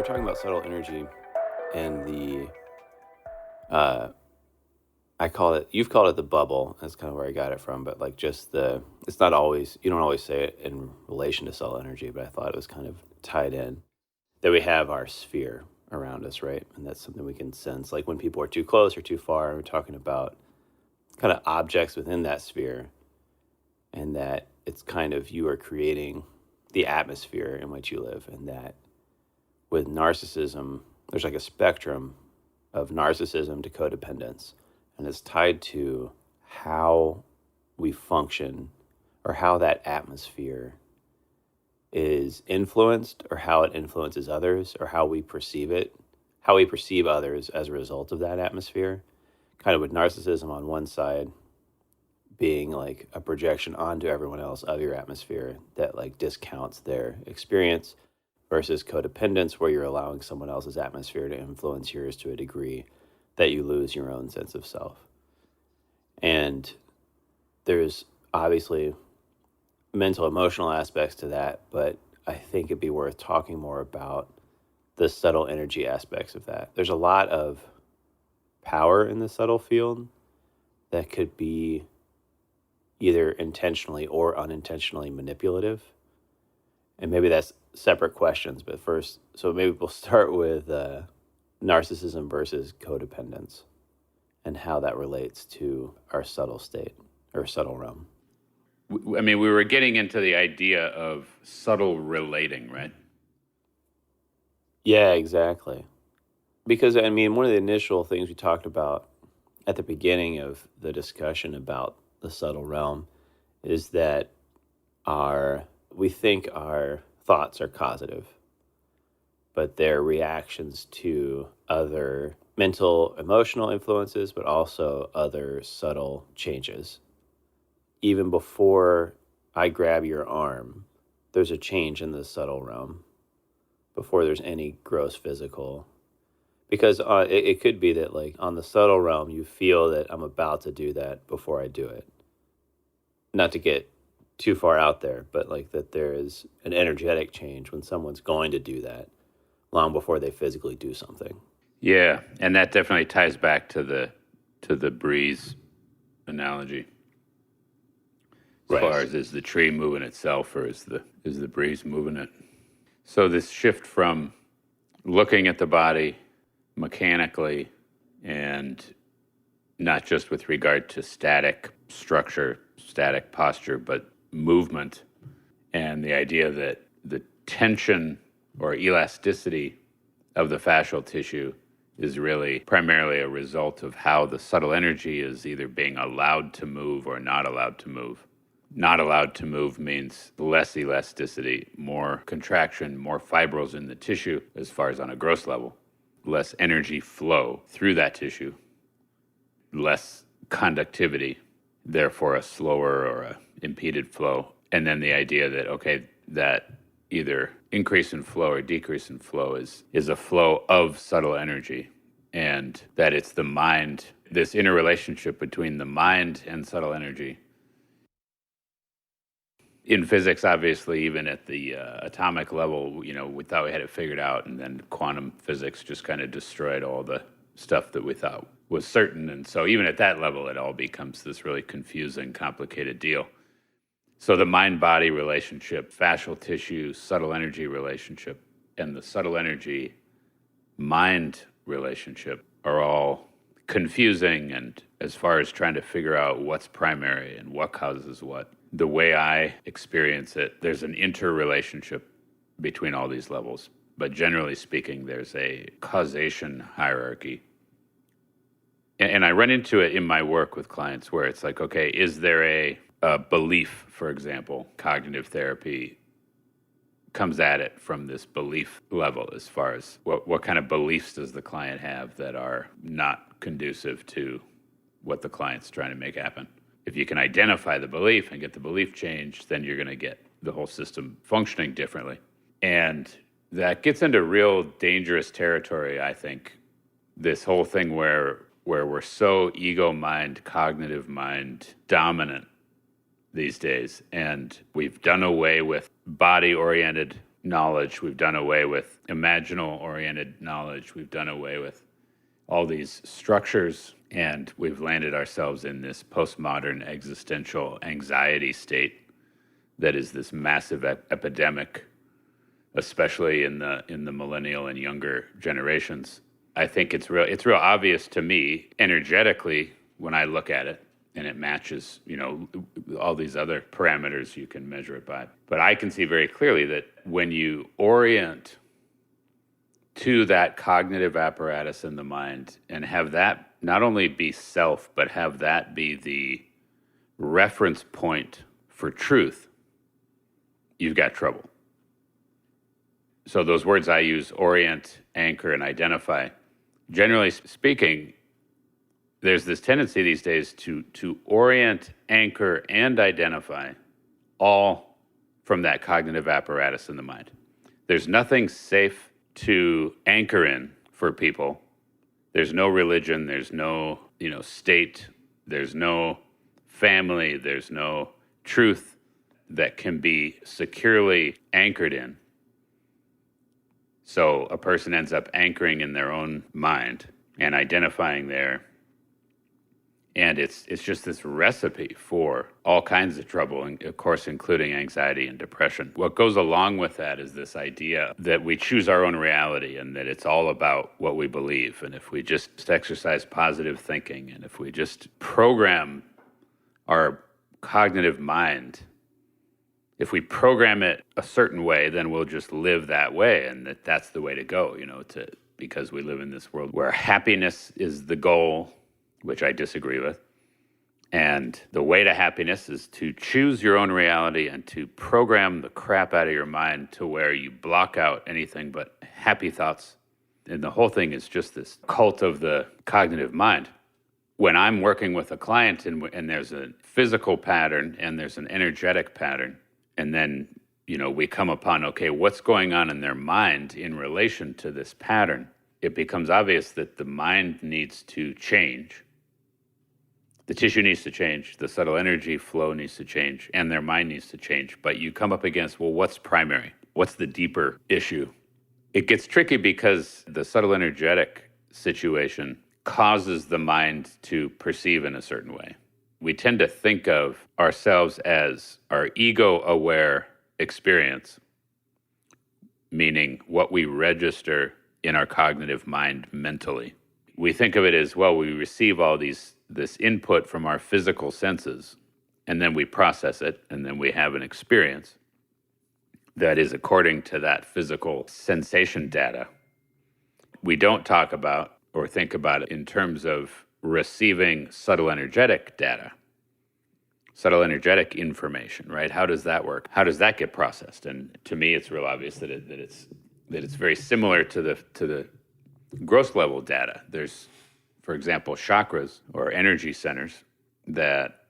were talking about subtle energy and uh, you've called it the bubble. That's kind of where I got it from. But like it's not always, you don't always say it in relation to subtle energy, but I thought it was kind of tied in that we have our sphere around us, right? And that's something we can sense. Like when people are too close or too far, we're talking about kind of objects within that sphere, and that it's kind of you are creating the atmosphere in which you live, and that with narcissism, there's like a spectrum of narcissism to codependence, and it's tied to how we function or how that atmosphere is influenced or how it influences others or how we perceive it, how we perceive others as a result of that atmosphere. Kind of with narcissism on one side being like a projection onto everyone else of your atmosphere that like discounts their experience, versus codependence where you're allowing someone else's atmosphere to influence yours to a degree that you lose your own sense of self. And there's obviously mental emotional aspects to that, but I think it'd be worth talking more about the subtle energy aspects of that. There's a lot of power in the subtle field that could be either intentionally or unintentionally manipulative. And maybe that's separate questions, but first, so maybe we'll start with narcissism versus codependence and how that relates to our subtle state or subtle realm. I mean, we were getting into the idea of subtle relating, right? Yeah, exactly. Because, I mean, one of the initial things we talked about at the beginning of the discussion about the subtle realm is that we think our thoughts are causative, but they're reactions to other mental, emotional influences, but also other subtle changes. Even before I grab your arm, there's a change in the subtle realm before there's any gross physical. Because it could be that, like, on the subtle realm, you feel that I'm about to do that before I do it. Not to get too far out there, but like that there is an energetic change when someone's going to do that long before they physically do something. Yeah, and that definitely ties back to the breeze analogy. As Right. far as is the tree moving itself or is the breeze moving it? So this shift from looking at the body mechanically and not just with regard to static structure, static posture, but movement, and the idea that the tension or elasticity of the fascial tissue is really primarily a result of how the subtle energy is either being allowed to move or not allowed to move. Not allowed to move means less elasticity, more contraction, more fibrils in the tissue as far as on a gross level, less energy flow through that tissue, less conductivity, therefore a slower or a impeded flow. And then the idea that, okay, that either increase in flow or decrease in flow is a flow of subtle energy, and that it's the mind, this interrelationship between the mind and subtle energy. In physics, obviously, even at the atomic level, you know, we thought we had it figured out, and then quantum physics just kind of destroyed all the stuff that we thought was certain. And so even at that level, it all becomes this really confusing, complicated deal. So the mind-body relationship, fascial tissue, subtle energy relationship, and the subtle energy mind relationship are all confusing, and as far as trying to figure out what's primary and what causes what. The way I experience it, there's an interrelationship between all these levels. But generally speaking, there's a causation hierarchy. And I run into it in my work with clients where it's like, okay, is there a belief, for example, cognitive therapy comes at it from this belief level as far as what kind of beliefs does the client have that are not conducive to what the client's trying to make happen. If you can identify the belief and get the belief changed, then you're going to get the whole system functioning differently. And that gets into real dangerous territory, I think. This whole thing where we're so ego mind, cognitive mind dominant these days, and we've done away with body-oriented knowledge. We've done away with imaginal-oriented knowledge. We've done away with all these structures, and we've landed ourselves in this postmodern existential anxiety state that is this massive epidemic, especially in the millennial and younger generations. I think it's real obvious to me energetically when I look at it, and it matches, all these other parameters you can measure it by. But I can see very clearly that when you orient to that cognitive apparatus in the mind and have that not only be self, but have that be the reference point for truth, you've got trouble. So those words I use, orient, anchor, and identify, generally speaking, there's this tendency these days to orient, anchor, and identify all from that cognitive apparatus in the mind. There's nothing safe to anchor in for people. There's no religion, there's no, state, there's no family, there's no truth that can be securely anchored in. So a person ends up anchoring in their own mind and identifying there. And it's just this recipe for all kinds of trouble, and of course, including anxiety and depression. What goes along with that is this idea that we choose our own reality and that it's all about what we believe. And if we just exercise positive thinking, and if we just program our cognitive mind, if we program it a certain way, then we'll just live that way, and that's the way to go, because we live in this world where happiness is the goal, which I disagree with. And the way to happiness is to choose your own reality and to program the crap out of your mind to where you block out anything but happy thoughts. And the whole thing is just this cult of the cognitive mind. When I'm working with a client and there's a physical pattern and there's an energetic pattern, and then, we come upon, okay, what's going on in their mind in relation to this pattern? It becomes obvious that the mind needs to change. The tissue needs to change, the subtle energy flow needs to change, and their mind needs to change. But you come up against, well, what's primary? What's the deeper issue? It gets tricky because the subtle energetic situation causes the mind to perceive in a certain way. We tend to think of ourselves as our ego-aware experience, meaning what we register in our cognitive mind mentally. We think of it as, well, we receive all this input from our physical senses, and then we process it, and then we have an experience that is according to that physical sensation data. We don't talk about or think about it in terms of receiving subtle energetic data, subtle energetic information, right? How does that work? How does that get processed? And to me, it's real obvious that it's very similar to the gross level data. There's, for example, chakras or energy centers that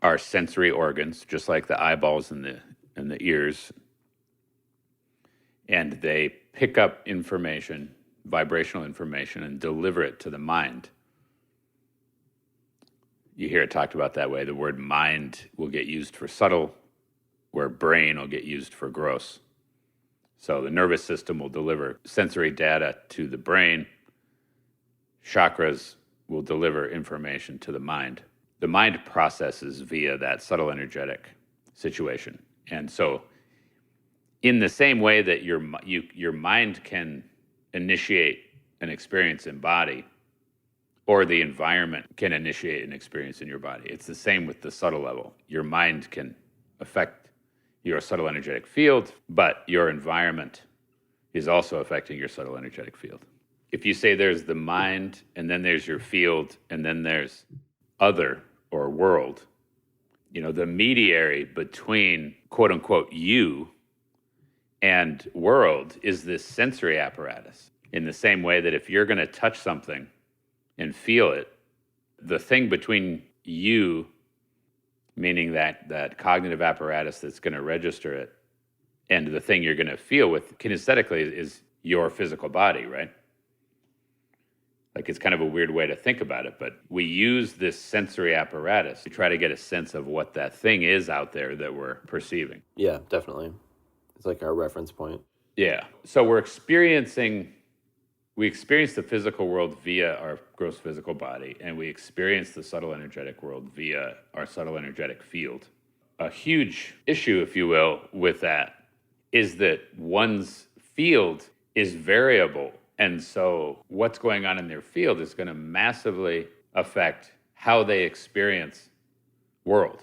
are sensory organs, just like the eyeballs and the ears, and they pick up information, vibrational information, and deliver it to the mind. You hear it talked about that way. The word mind will get used for subtle, where brain will get used for gross. So the nervous system will deliver sensory data to the brain. Chakras will deliver information to the mind. The mind processes via that subtle energetic situation. And so in the same way that your mind can initiate an experience in body, or the environment can initiate an experience in your body, it's the same with the subtle level. Your mind can affect your subtle energetic field, but your environment is also affecting your subtle energetic field. If you say there's the mind, and then there's your field, and then there's other or world, the mediary between quote unquote you and world is this sensory apparatus. In the same way that if you're going to touch something and feel it, the thing between you, meaning that cognitive apparatus that's going to register it, and the thing you're going to feel with kinesthetically is your physical body, right? Like, it's kind of a weird way to think about it, but we use this sensory apparatus to try to get a sense of what that thing is out there that we're perceiving. Yeah, definitely. It's like our reference point. Yeah. So we experience the physical world via our gross physical body, and we experience the subtle energetic world via our subtle energetic field. A huge issue, if you will, with that is that one's field is variable. And so what's going on in their field is going to massively affect how they experience world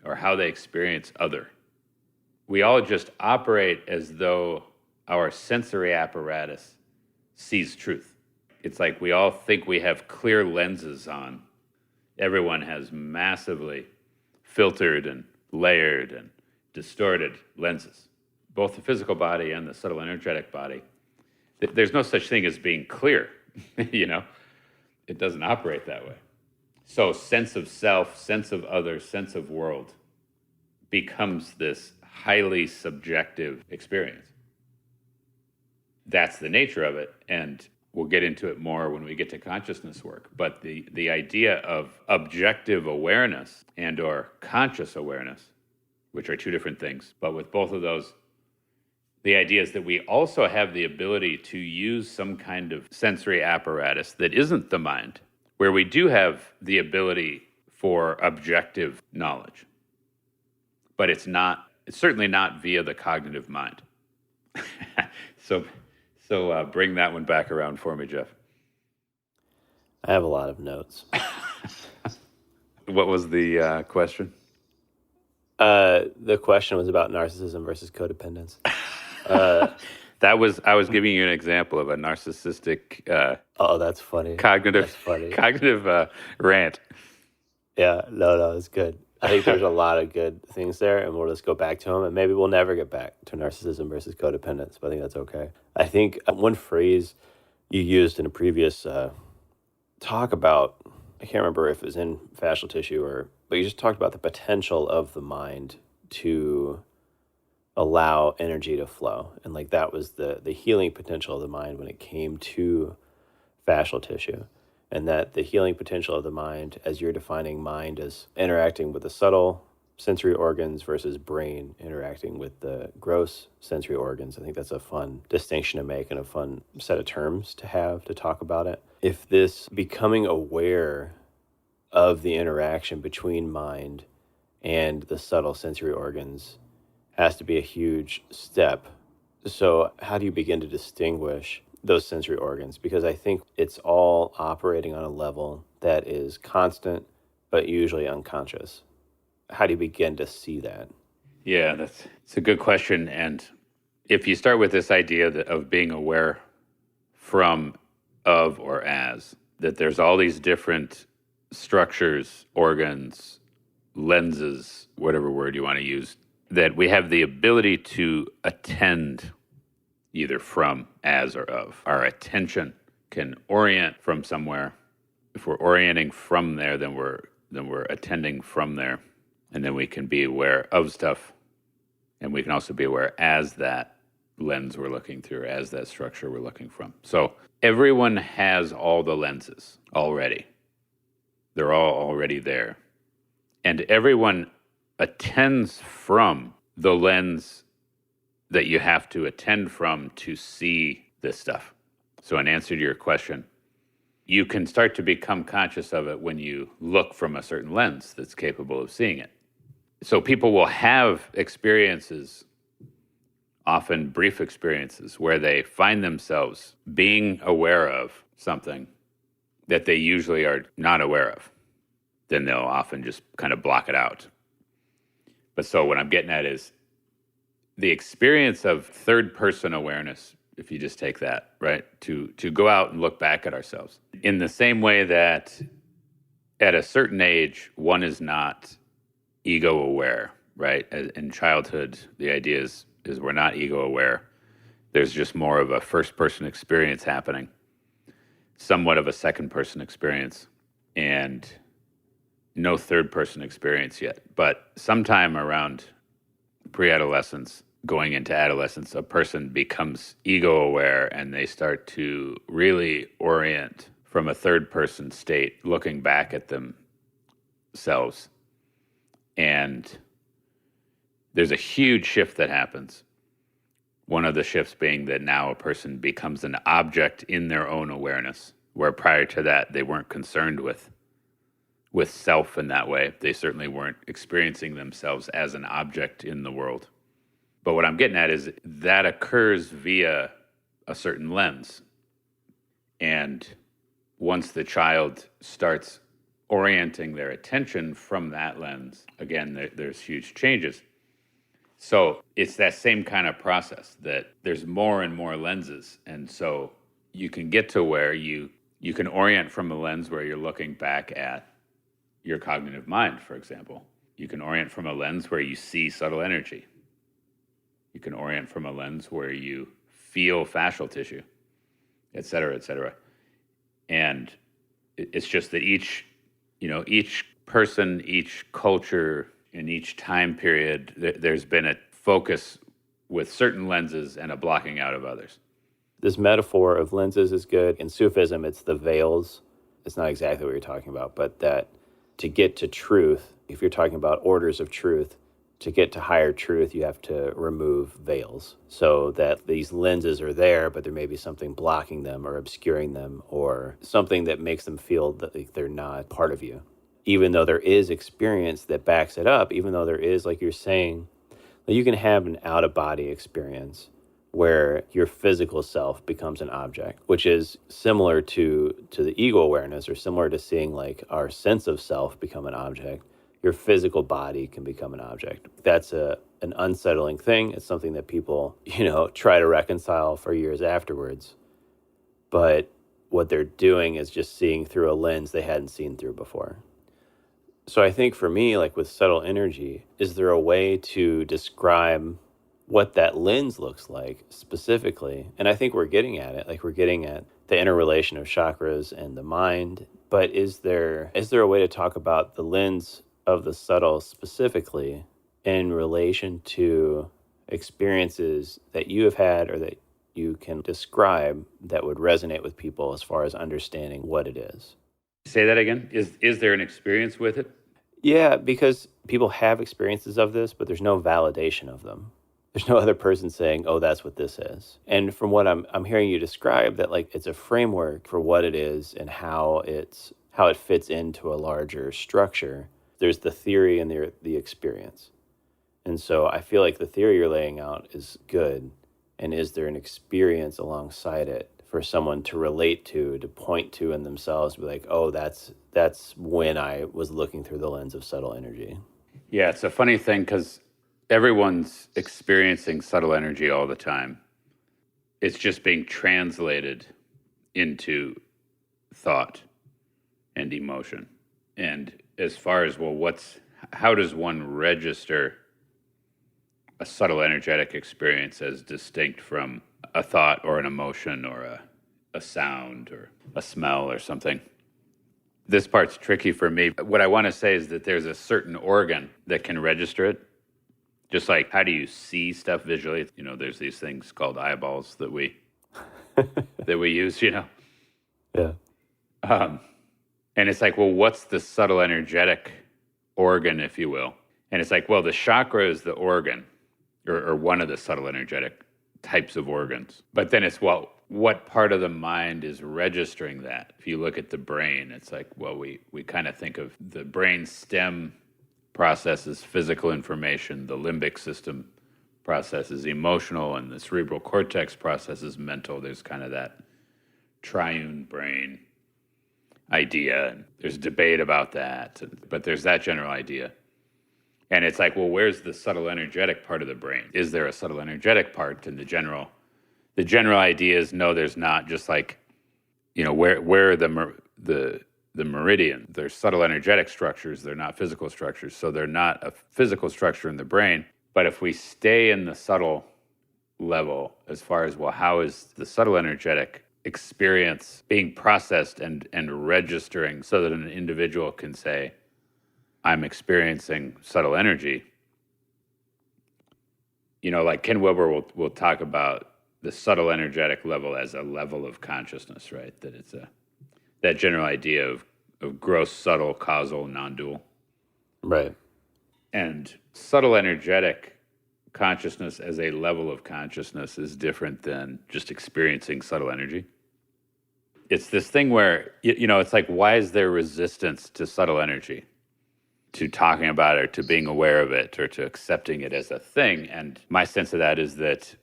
or how they experience other. We all just operate as though our sensory apparatus sees truth. It's like we all think we have clear lenses on. Everyone has massively filtered and layered and distorted lenses, both the physical body and the subtle energetic body. There's no such thing as being clear, you know? It doesn't operate that way. So sense of self, sense of other, sense of world becomes this highly subjective experience. That's the nature of it, and we'll get into it more when we get to consciousness work. But the idea of objective awareness and or conscious awareness, which are two different things, but with both of those, the idea is that we also have the ability to use some kind of sensory apparatus that isn't the mind, where we do have the ability for objective knowledge. But it's certainly not via the cognitive mind. So bring that one back around for me, Jeff. I have a lot of notes. What was the question? The question was about narcissism versus codependence. I was giving you an example of a narcissistic Oh, that's funny. cognitive That's funny. cognitive rant. Yeah, no, it's good. I think there's a lot of good things there, and we'll just go back to them, and maybe we'll never get back to narcissism versus codependence, but I think that's okay. I think one phrase you used in a previous talk about, I can't remember if it was in fascial tissue but you just talked about the potential of the mind to allow energy to flow, and like that was the healing potential of the mind when it came to fascial tissue. And that the healing potential of the mind, as you're defining mind as interacting with the subtle sensory organs versus brain interacting with the gross sensory organs. I think that's a fun distinction to make and a fun set of terms to have to talk about it. If this becoming aware of the interaction between mind and the subtle sensory organs has to be a huge step. So how do you begin to distinguish those sensory organs? Because I think it's all operating on a level that is constant, but usually unconscious. How do you begin to see that? Yeah, it's a good question. And if you start with this idea of being aware from, of, or as, that there's all these different structures, organs, lenses, whatever word you want to use, that we have the ability to attend either from, as, or of. Our attention can orient from somewhere. If we're orienting from there, then we're attending from there. And then we can be aware of stuff. And we can also be aware as that lens we're looking through, as that structure we're looking from. So everyone has all the lenses already. They're all already there. And everyone attends from the lens that you have to attend from to see this stuff. So in answer to your question, you can start to become conscious of it when you look from a certain lens that's capable of seeing it. So people will have experiences, often brief experiences, where they find themselves being aware of something that they usually are not aware of. Then they'll often just kind of block it out. But so what I'm getting at is the experience of third-person awareness, if you just take that, right, to go out and look back at ourselves. In the same way that at a certain age, one is not ego-aware, right? In childhood, the idea is we're not ego-aware. There's just more of a first-person experience happening, somewhat of a second-person experience, and no third-person experience yet. But sometime around pre-adolescence, going into adolescence, a person becomes ego-aware and they start to really orient from a third-person state, looking back at themselves. And there's a huge shift that happens One of the shifts being that now a person becomes an object in their own awareness, where prior to that they weren't concerned with self in that way. They certainly weren't experiencing themselves as an object in the world. But what I'm getting at is that occurs via a certain lens. And once the child starts orienting their attention from that lens, again, there's huge changes. So it's that same kind of process that there's more and more lenses. And so you can get to where you can orient from a lens where you're looking back at your cognitive mind, for example. You can orient from a lens where you see subtle energy. You can orient from a lens where you feel fascial tissue, et cetera, et cetera. And it's just that each person, each culture, in each time period, there's been a focus with certain lenses and a blocking out of others. This metaphor of lenses is good. In Sufism, it's the veils. It's not exactly what you're talking about, but that to get to truth, if you're talking about orders of truth, to get to higher truth, you have to remove veils so that these lenses are there, but there may be something blocking them or obscuring them or something that makes them feel that they're not part of you. Even though there is experience that backs it up, even though there is, like you're saying, that you can have an out-of-body experience where your physical self becomes an object, which is similar to the ego awareness or similar to seeing like our sense of self become an object. Your physical body can become an object. That's an unsettling thing. It's something that people, try to reconcile for years afterwards. But what they're doing is just seeing through a lens they hadn't seen through before. So I think for me, like with subtle energy, is there a way to describe what that lens looks like specifically? And I think we're getting at it. Like we're getting at the interrelation of chakras and the mind. But is there a way to talk about the lens of the subtle specifically in relation to experiences that you have had or that you can describe that would resonate with people as far as understanding what it is? Say that again. Is there an experience with it? Yeah, because people have experiences of this, but there's no validation of them. There's no other person saying, "Oh, that's what this is." And from what I'm hearing you describe, that like it's a framework for what it is and how it fits into a larger structure. There's the theory and the experience. And so I feel like the theory you're laying out is good. And is there an experience alongside it for someone to relate to point to in themselves, be like, "Oh, that's when I was looking through the lens of subtle energy"? Yeah, it's a funny thing because everyone's experiencing subtle energy all the time. It's just being translated into thought and emotion. And as far as, well, how does one register a subtle energetic experience as distinct from a thought or an emotion or a sound or a smell or something? This part's tricky for me. What I want to say is that there's a certain organ that can register it. Just like, how do you see stuff visually? There's these things called eyeballs that we use, Yeah. And it's like, well, what's the subtle energetic organ, if you will? And it's like, well, the chakra is the organ or one of the subtle energetic types of organs. But then it's, well, what part of the mind is registering that? If you look at the brain, it's like, well, we kind of think of the brain stem processes physical information, the limbic system processes emotional, and the cerebral cortex processes mental. There's kind of that triune brain idea, and there's debate about that, but there's that general idea. And it's like, well, where's the subtle energetic part of the brain? Is there a subtle energetic part? And the general idea is no, there's not. Just like, where are the meridian? They're subtle energetic structures. They're not physical structures. So they're not a physical structure in the brain. But if we stay in the subtle level, as far as, well, how is the subtle energetic experience being processed and registering so that an individual can say, I'm experiencing subtle energy. Like Ken Wilber will talk about the subtle energetic level as a level of consciousness, right? That it's that general idea of gross, subtle, causal, non-dual. Right. And subtle energetic consciousness as a level of consciousness is different than just experiencing subtle energy. It's this thing where, it's like, why is there resistance to subtle energy, to talking about it, or to being aware of it, or to accepting it as a thing? And my sense of that is that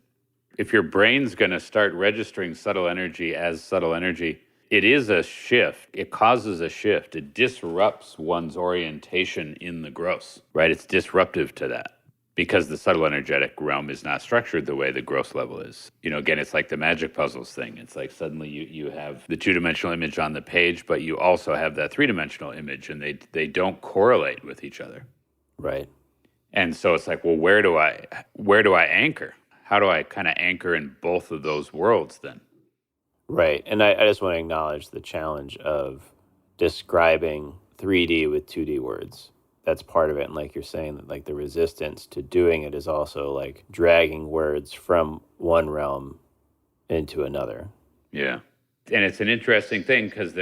if your brain's going to start registering subtle energy as subtle energy, it is a shift. It causes a shift. It disrupts one's orientation in the gross, right? It's disruptive to that because the subtle energetic realm is not structured the way the gross level is. Again, it's like the magic puzzles thing. It's like suddenly you have the two-dimensional image on the page, but you also have that three-dimensional image, and they don't correlate with each other. Right. And so it's like, well, where do I anchor? How do I kind of anchor in both of those worlds then? Right. And I just want to acknowledge the challenge of describing 3D with 2D words. That's part of it. And like you're saying, that like the resistance to doing it is also like dragging words from one realm into another. Yeah. And it's an interesting thing because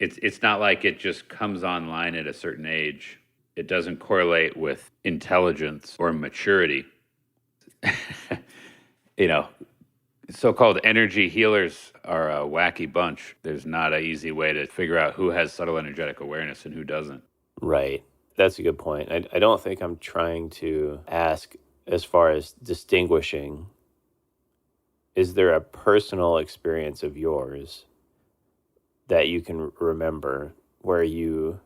it's not like it just comes online at a certain age. It doesn't correlate with intelligence or maturity. So-called energy healers are a wacky bunch. There's not an easy way to figure out who has subtle energetic awareness and who doesn't. Right. That's a good point. I don't think I'm trying to ask as far as distinguishing. Is there a personal experience of yours that you can remember where you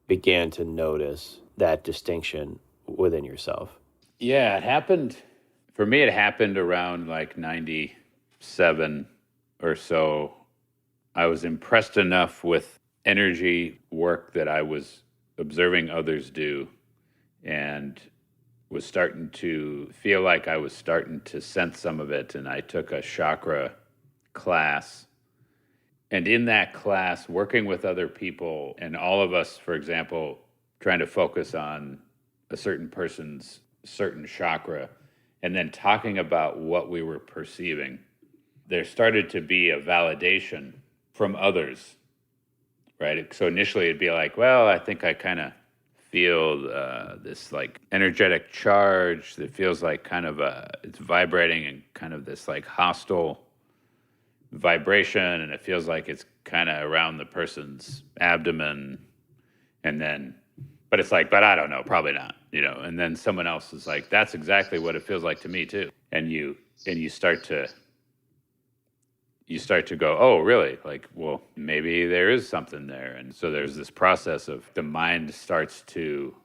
began to notice that distinction within yourself? Yeah, it happened. For me, it happened around like 97 or so. I was impressed enough with energy work that I was observing others do and was starting to feel like I was starting to sense some of it. And I took a chakra class. And in that class, working with other people and all of us, for example, trying to focus on a certain person's certain chakra and then talking about what we were perceiving, there started to be a validation from others, right? So initially it'd be like, well, I think I kind of feel this like energetic charge that feels like kind of it's vibrating and kind of this like hostile vibration, and it feels like it's kind of around the person's abdomen, and then, but it's like, but I don't know, probably not, and then someone else is like, that's exactly what it feels like to me too. And you start to go, oh, really? Like, well, maybe there is something there. And so there's this process of the mind starts to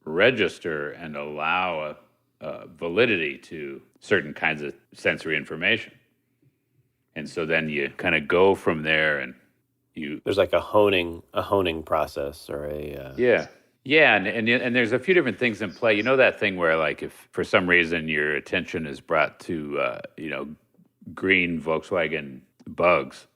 register and allow a validity to certain kinds of sensory information. And so then you kind of go from there, and there's like a honing process, or yeah, and there's a few different things in play. That thing where, like, if for some reason your attention is brought to green Volkswagen bugs,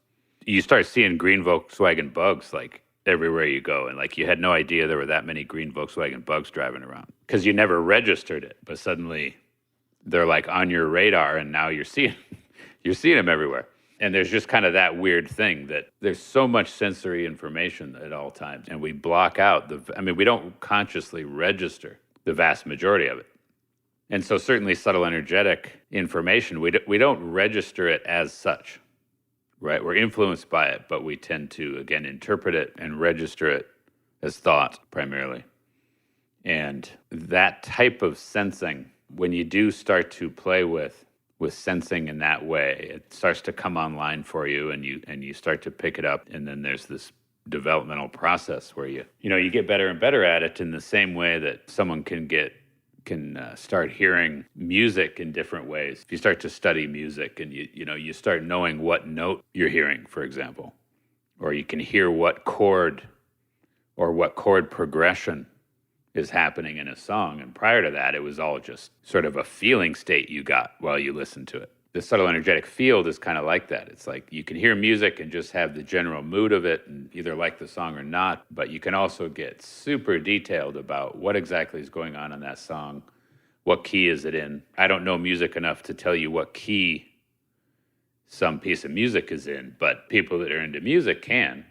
you start seeing green Volkswagen bugs like everywhere you go, and like you had no idea there were that many green Volkswagen bugs driving around because you never registered it, but suddenly they're like on your radar, and now you're seeing them everywhere. And there's just kind of that weird thing that there's so much sensory information at all times, and we block out we don't consciously register the vast majority of it. And so certainly subtle energetic information, we don't register it as such, right? We're influenced by it, but we tend to, again, interpret it and register it as thought primarily. And that type of sensing, when you do start to play with sensing in that way, it starts to come online for you, and you start to pick it up. And then there's this developmental process where you get better and better at it, in the same way that someone can start hearing music in different ways. If you start to study music and you start knowing what note you're hearing, for example, or you can hear what chord progression is happening in a song. And prior to that, it was all just sort of a feeling state you got while you listened to it. The subtle energetic field is kind of like that. It's like you can hear music and just have the general mood of it and either like the song or not, but you can also get super detailed about what exactly is going on in that song. What key is it in? I don't know music enough to tell you what key some piece of music is in, but people that are into music can.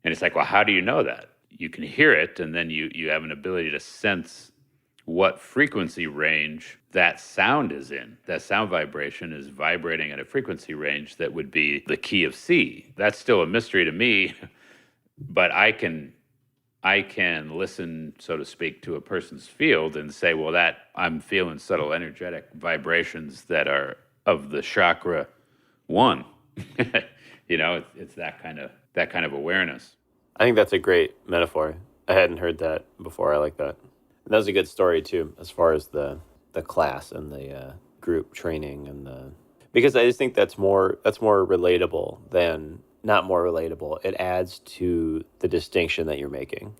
And it's like, well, how do you know that? You can hear it, and then you have an ability to sense what frequency range that sound is in. That sound vibration is vibrating at a frequency range that would be the key of C. That's still a mystery to me, but I can listen, so to speak, to a person's field and say, well, that I'm feeling subtle energetic vibrations that are of the chakra 1. It's that kind of awareness. I think that's a great metaphor. I hadn't heard that before. I like that. And that was a good story too, as far as the class and the group training because I just think that's more relatable than not more relatable. It adds to the distinction that you're making.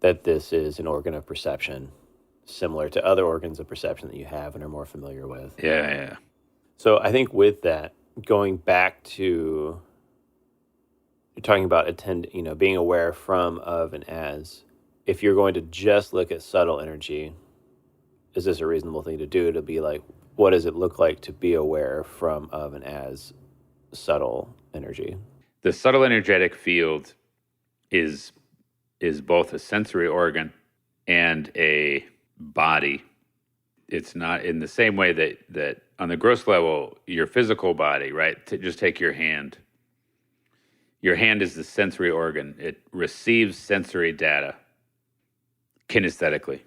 That this is an organ of perception, similar to other organs of perception that you have and are more familiar with. Yeah. So I think with that, going back to you're talking about being aware from, of, and as. If you're going to just look at subtle energy, is this a reasonable thing to do? To be like, what does it look like to be aware from, of, and as subtle energy? The subtle energetic field is both a sensory organ and a body. It's not in the same way that on the gross level, your physical body, right? To just take your hand. Your hand is the sensory organ. It receives sensory data kinesthetically.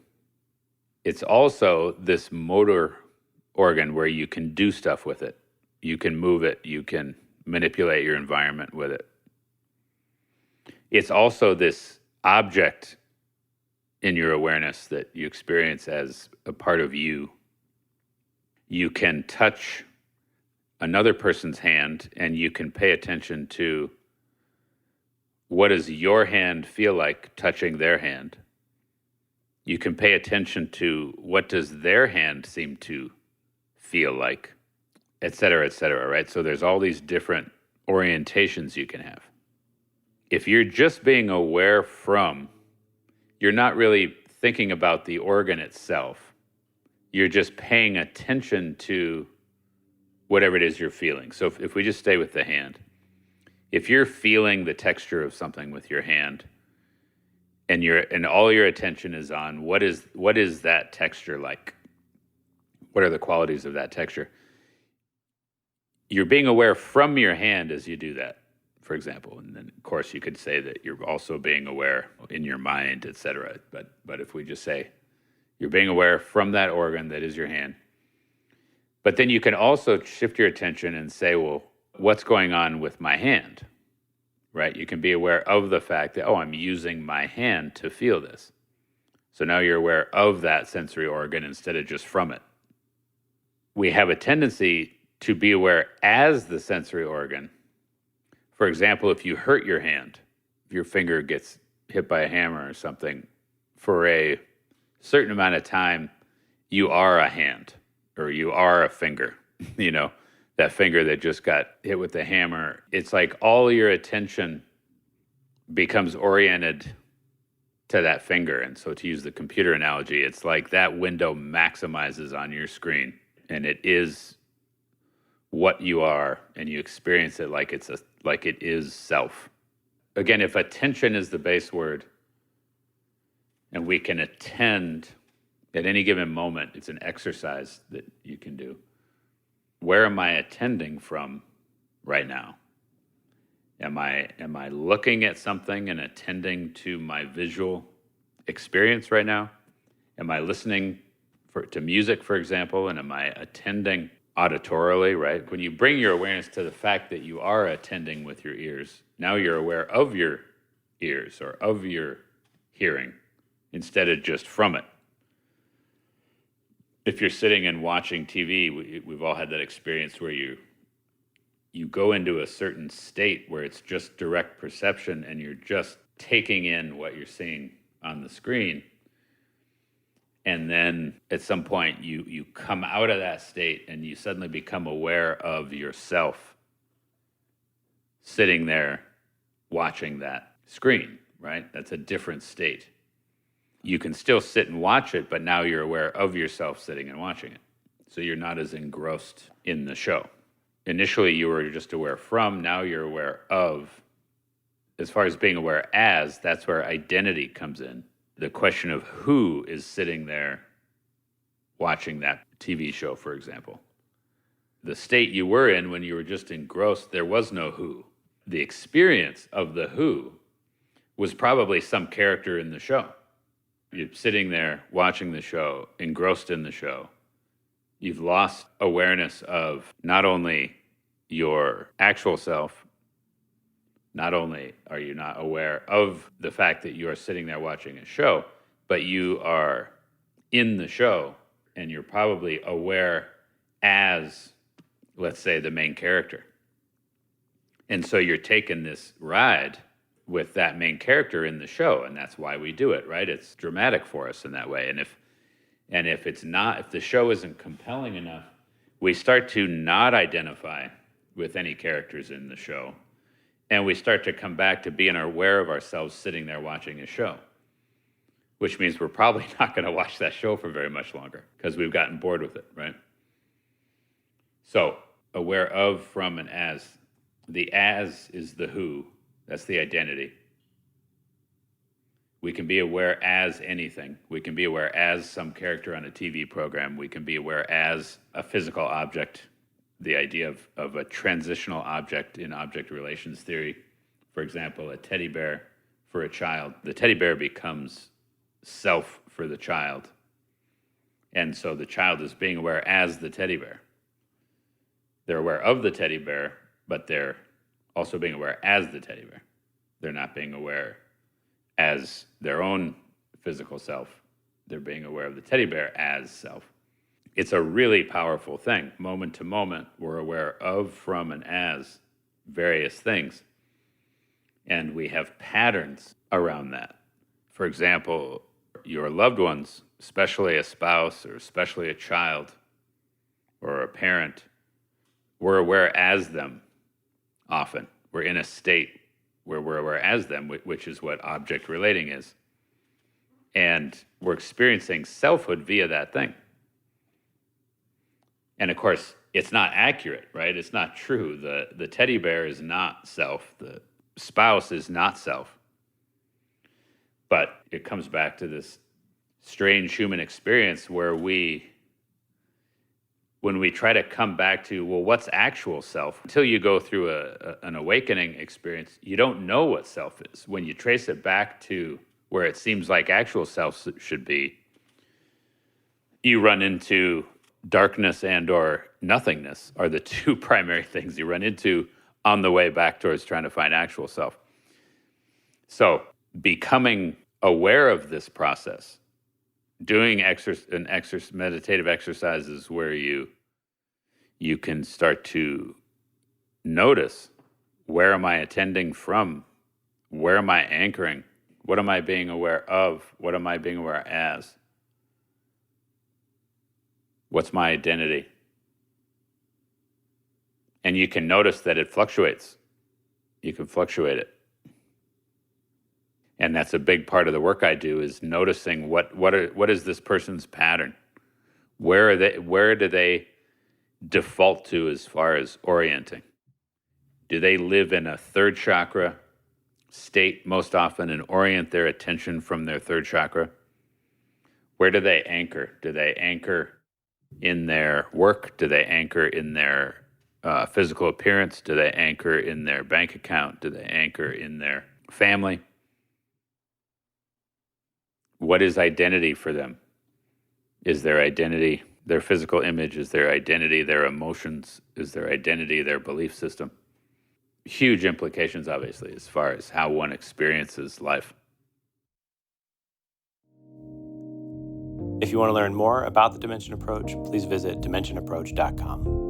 It's also this motor organ where you can do stuff with it. You can move it. You can manipulate your environment with it. It's also this object in your awareness that you experience as a part of you. You can touch another person's hand and you can pay attention to what does your hand feel like touching their hand. You can pay attention to what does their hand seem to feel like, et cetera, right? So there's all these different orientations you can have. If you're just being aware from, you're not really thinking about the organ itself. You're just paying attention to whatever it is you're feeling. So if we just stay with the hand, if you're feeling the texture of something with your hand, and all your attention is on what is that texture like? What are the qualities of that texture? You're being aware from your hand as you do that, for example. And then, of course, you could say that you're also being aware in your mind, et cetera. But if we just say you're being aware from that organ that is your hand, but then you can also shift your attention and say, well, what's going on with my hand? Right? You can be aware of the fact that, I'm using my hand to feel this. So now you're aware of that sensory organ instead of just from it. We have a tendency to be aware as the sensory organ. For example, if you hurt your hand, if your finger gets hit by a hammer or something, for a certain amount of time, you are a hand or you are a finger, that finger that just got hit with the hammer. It's like all your attention becomes oriented to that finger. And so to use the computer analogy, it's like that window maximizes on your screen and it is what you are and you experience it like it is self. Again, if attention is the base word and we can attend at any given moment, it's an exercise that you can do. Where am I attending from right now? Am I looking at something and attending to my visual experience right now? Am I listening to music, for example, and am I attending auditorily, right? When you bring your awareness to the fact that you are attending with your ears, now you're aware of your ears or of your hearing instead of just from it. If you're sitting and watching TV, we've all had that experience where you go into a certain state where it's just direct perception and you're just taking in what you're seeing on the screen. And then at some point you come out of that state and you suddenly become aware of yourself sitting there watching that screen, right? That's a different state. You can still sit and watch it, but now you're aware of yourself sitting and watching it. So you're not as engrossed in the show. Initially, you were just aware from, now you're aware of. As far as being aware as, that's where identity comes in. the question of who is sitting there watching that TV show, for example. The state you were in when you were just engrossed, there was no who. The experience of the who was probably some character in the show. You're sitting there watching the show, engrossed in the show. You've lost awareness of not only your actual self, not only are you not aware of the fact that you are sitting there watching a show, but you are in the show and you're probably aware as, let's say, the main character. And so you're taking this ride with that main character in the show, and that's why we do it, right? It's dramatic for us in that way. And if the show isn't compelling enough, we start to not identify with any characters in the show, and we start to come back to being aware of ourselves sitting there watching a show, which means we're probably not going to watch that show for very much longer because we've gotten bored with it, right? So aware of, from, and as. The as is the who. That's the identity. We can be aware as anything. We can be aware as some character on a TV program. We can be aware as a physical object. The idea of a transitional object in object relations theory. For example, a teddy bear for a child. The teddy bear becomes self for the child. And so the child is being aware as the teddy bear. They're aware of the teddy bear, but they're also being aware as the teddy bear. They're not being aware as their own physical self. They're being aware of the teddy bear as self. It's a really powerful thing. Moment to moment, we're aware of, from, and as various things. And we have patterns around that. For example, your loved ones, especially a spouse or especially a child or a parent, we're aware as them often. We're in a state where we're aware as them, which is what object relating is. And we're experiencing selfhood via that thing. And of course, it's not accurate, right? It's not true. The teddy bear is not self. The spouse is not self. But it comes back to this strange human experience where when we try to come back to, well, what's actual self? Until you go through an awakening experience, you don't know what self is. When you trace it back to where it seems like actual self should be, you run into darkness and or nothingness are the two primary things you run into on the way back towards trying to find actual self. So becoming aware of this process, doing meditative exercises where you can start to notice, where am I attending from? Where am I anchoring? What am I being aware of? What am I being aware as? What's my identity? And you can notice that it fluctuates. You can fluctuate it. And that's a big part of the work I do, is noticing what is this person's pattern? Where do they default to as far as orienting? Do they live in a third chakra state most often and orient their attention from their third chakra? Where do they anchor? Do they anchor in their work? Do they anchor in their physical appearance? Do they anchor in their bank account? Do they anchor in their family? What is identity for them? Is their identity their physical image? Is their identity their emotions? Is their identity their belief system? Huge implications, obviously, as far as how one experiences life. If you want to learn more about the Dimension Approach, please visit dimensionapproach.com.